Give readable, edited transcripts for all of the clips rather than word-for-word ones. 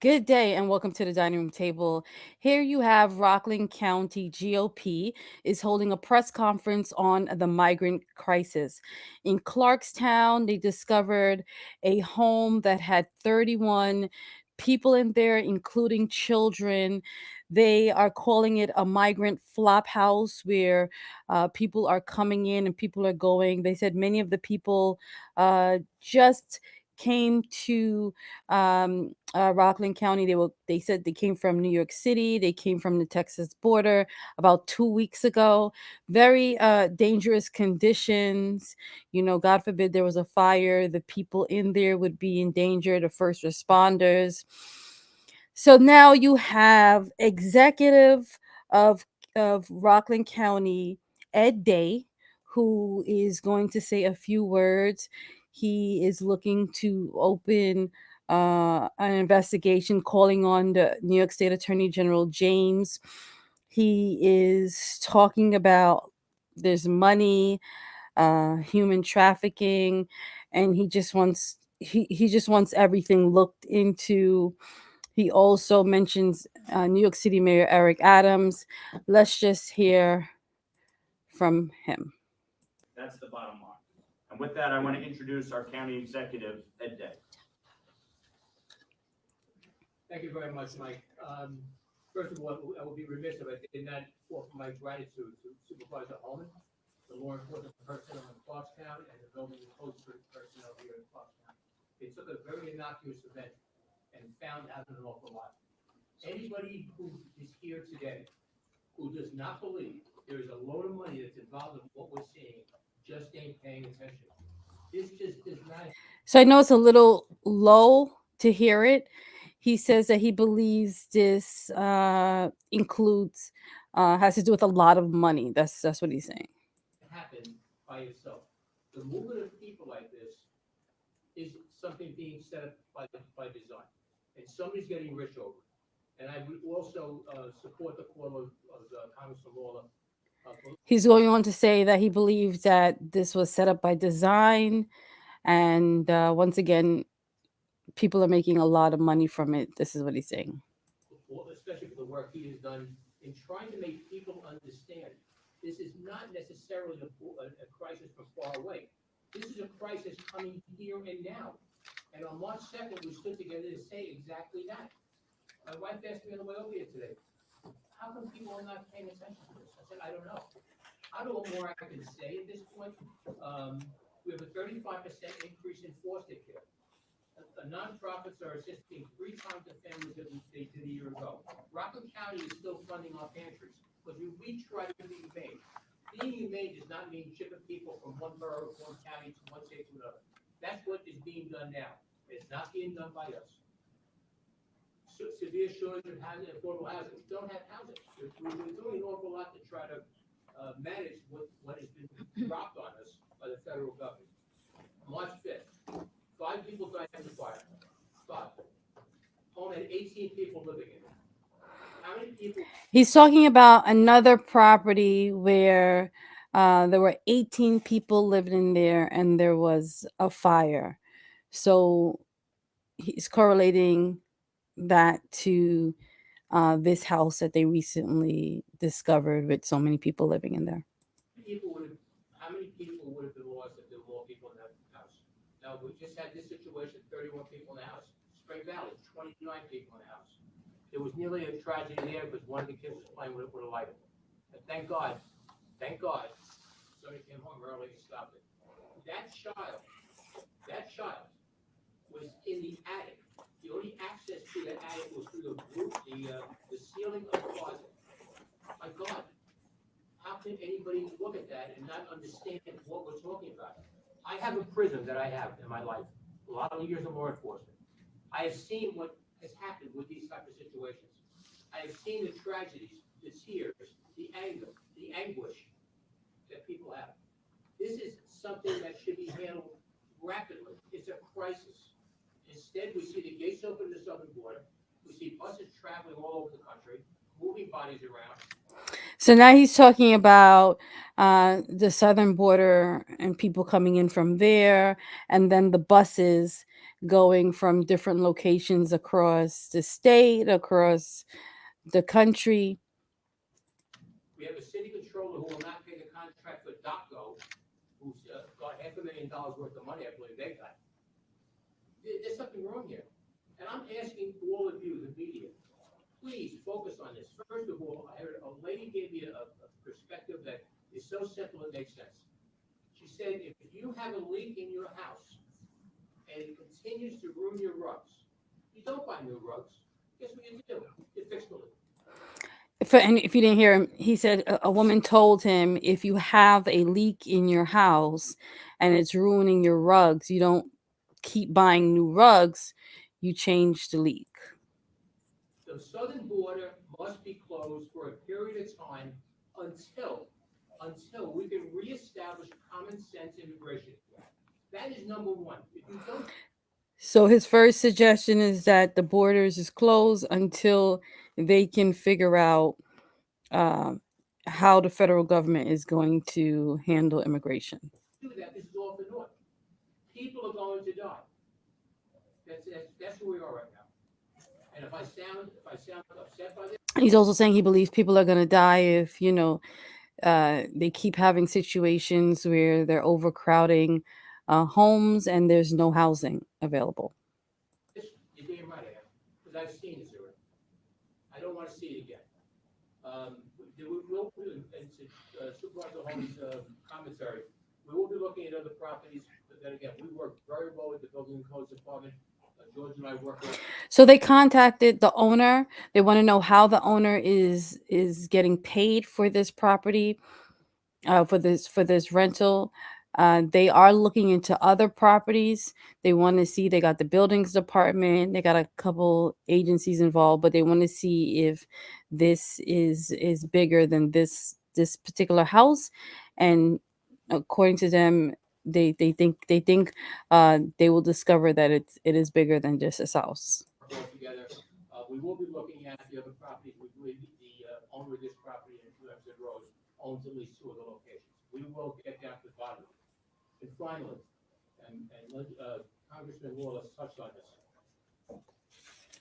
Good day and welcome to the dining room table. Here you have Rockland County GOP is holding a press conference on the migrant crisis. In Clarkstown, they discovered a home that had 31 people in there, including children. They are calling it a migrant flop house where people are coming in and people are going. They said many of the people just came to Rockland County. They said they came from New York City. They came from the Texas border about 2 weeks ago. Very dangerous conditions. God forbid there was a fire. The people in there would be in danger. The first responders. So now you have executive of Rockland County, Ed Day, who is going to say a few words. He is looking to open an investigation, calling on the New York State Attorney General James. He is talking about there's money, human trafficking, and he just wants everything looked into. He also mentions New York City Mayor Eric Adams. Let's just hear from him. That's the bottom line. And with that, I want to introduce our county executive, Ed Day. Thank you very much, Mike. First of all, I would be remiss if I did not offer my gratitude to Supervisor Holman, the law enforcement personnel in Clarkstown, and the building and code personnel here in Clarkstown. They took a very innocuous event and found out an awful lot. Anybody who is here today who does not believe there is a load of money that's involved in what we're seeing just ain't paying attention. This just does not. So I know it's a little low to hear it. He says that he believes this includes has to do with a lot of money. That's what he's saying. Happen by itself. The movement of people like this is something being set up by design, and somebody's getting rich over it. And I would also support the call of Congressman Lawler. He's going on to say that he believes that this was set up by design, and once again, people are making a lot of money from it. This is what he's saying. Especially for the work he has done in trying to make people understand this is not necessarily a crisis from far away. This is a crisis coming here and now. And on March 2nd, we stood together to say exactly that. My wife asked me on the way over here today, how come people are not paying attention to this? I said, I don't know. I don't know what more I can say at this point. We have a 35% increase in foster care. Nonprofits are assisting 3 times the families that they did a year ago. Rockland County is still funding our pantries because we try to be humane. Being humane does not mean shipping people from one borough, one county, to one state to another. That's what is being done now. It's not being done by us. Severe shortage of housing, affordable housing. We don't have housing. We're doing an awful lot to try to manage what has been dropped on us by the federal government. March 5th. 5 people died in the fire. 5. Home had 18 people living in it. How many people? He's talking about another property where there were 18 people living in there and there was a fire. So he's correlating that to this house that they recently discovered with so many people living in there. How many people would have been lost if there were more people in that house? Now, we just had this situation, 31 people in the house. Spring Valley, 29 people in the house. There was nearly a tragedy there because one of the kids was playing with a lighter. And thank God, somebody came home early and stopped it. That child was in the attic. The only access to the attic was through the roof, the ceiling of the closet. My God, how can anybody look at that and not understand what we're talking about? I have a prism that I have in my life, a lot of years of law enforcement. I have seen what has happened with these type of situations. I have seen the tragedies, the tears, the anger, the anguish that people have. This is something that should be handled rapidly. It's a crisis. Instead, we see the gates open to the southern border. We see buses traveling all over the country, moving bodies around. So now he's talking about the southern border and people coming in from there, and then the buses going from different locations across the state, across the country. We have a city controller who will not pay the contract for DOCO, who's got $500,000 worth of money, I believe they got. There's something wrong here. And I'm asking all of you, the media, please focus on this. First of all, I heard a lady gave me a perspective that is so simple it makes sense. She said, if you have a leak in your house and it continues to ruin your rugs, you don't buy new rugs. Guess what you do? You fix the leak. And if you didn't hear him, he said a woman told him, if you have a leak in your house and it's ruining your rugs, you don't keep buying new rugs, you change the leak. The southern border must be closed for a period of time until we can reestablish common sense immigration. That is number one. If you don't, So his first suggestion is that the borders is closed until they can figure out um, how the federal government is going to handle immigration. do that, this is all for naught. People are going to die. That's where we are right now. And if I sound upset by this, He's also saying he believes people are going to die if, they keep having situations where they're overcrowding homes and there's no housing available. you're damn right I am, because I've seen this already. I don't want to see it again. There will, and to Supervisor Holmes' commentary, we will be looking at other properties, but then again, we work very well with the Building and Codes Department. George and I work with. So they contacted the owner. They want to know how the owner is getting paid for this property, for this rental. They are looking into other properties. They want to see. They got the buildings department. They got a couple agencies involved, but they want to see if this is bigger than this particular house. And according to them, they think they will discover that it is bigger than just this house. Altogether. We will be looking at the other properties. We believe the owner of this property in New Hampshire Road owns at least two of the locations. We will get down to the bottom of it. And finally, Congressman Wallace touched on this.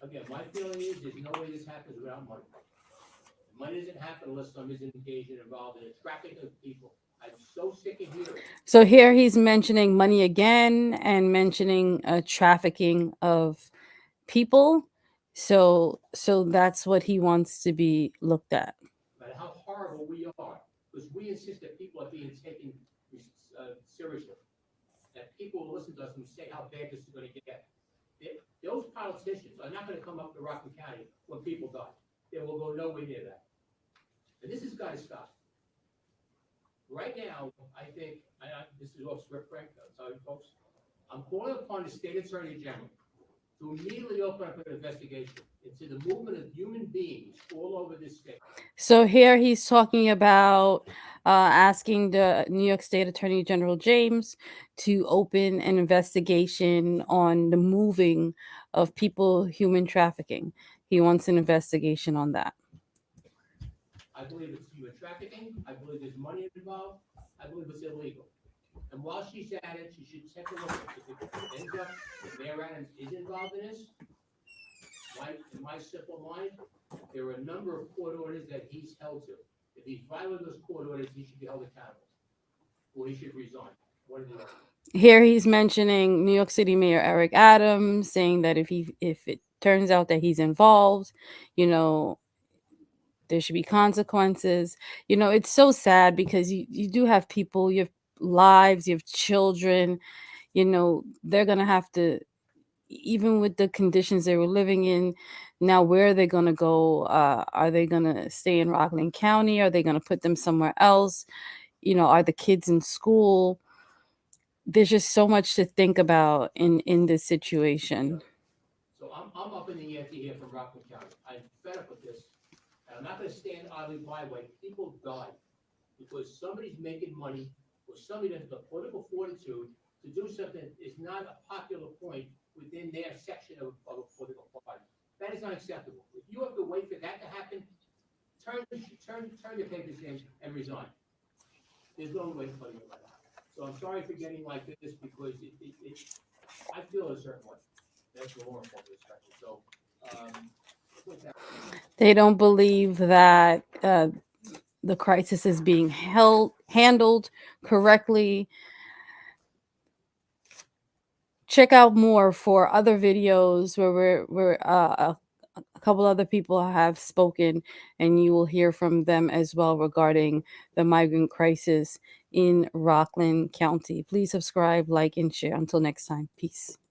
Again, my feeling is there's no way this happens without money. Money doesn't happen unless somebody's engaged and involved in the trafficking of people. I'm so sick of hearing. So here he's mentioning money again and mentioning trafficking of people. So that's what he wants to be looked at. About how horrible we are, because we insist that people are being taken seriously. That people will listen to us and say how bad this is going to get. Those politicians are not going to come up to Rockland County when people die. They will go nowhere near that. And this has got to stop. Right now, I think, this is off script, Frank, I'm sorry, folks. I'm calling upon the state attorney general to immediately open up an investigation into the movement of human beings all over this state. So here he's talking about asking the New York State Attorney General James to open an investigation on the moving of people, human trafficking. He wants an investigation on that. I believe it's human trafficking. I believe there's money involved. I believe it's illegal. And while she's at it, she should take a look at it. If it ends up that Mayor Adams is involved in this, in my simple mind, there are a number of court orders that he's held to. If he's violated those court orders, he should be held accountable, or he should resign. One of the other. Here he's mentioning New York City Mayor Eric Adams, saying that if it turns out that he's involved, you know, there should be consequences. It's so sad because you do have people, you have lives, you have children, they're gonna have to, even with the conditions they were living in, now where are they gonna go? Are they gonna stay in Rockland County? Are they gonna put them somewhere else? Are the kids in school? There's just so much to think about in this situation. So I'm up in the ante here from Rockland County. I'm fed up with this. And I'm not going to stand idly by when people die because somebody's making money or somebody has the political fortitude to do something that is not a popular point within their section of a political party. That is unacceptable. If you have to wait for that to happen, turn your papers in and resign. There's no way to play it like that. So I'm sorry for getting like this because I feel a certain way. That's the law enforcement perspective. So, with that, They don't believe that the crisis is being handled correctly. Check out more for other videos where a couple other people have spoken, and you will hear from them as well regarding the migrant crisis in Rockland County. Please subscribe, like, and share. Until next time, peace.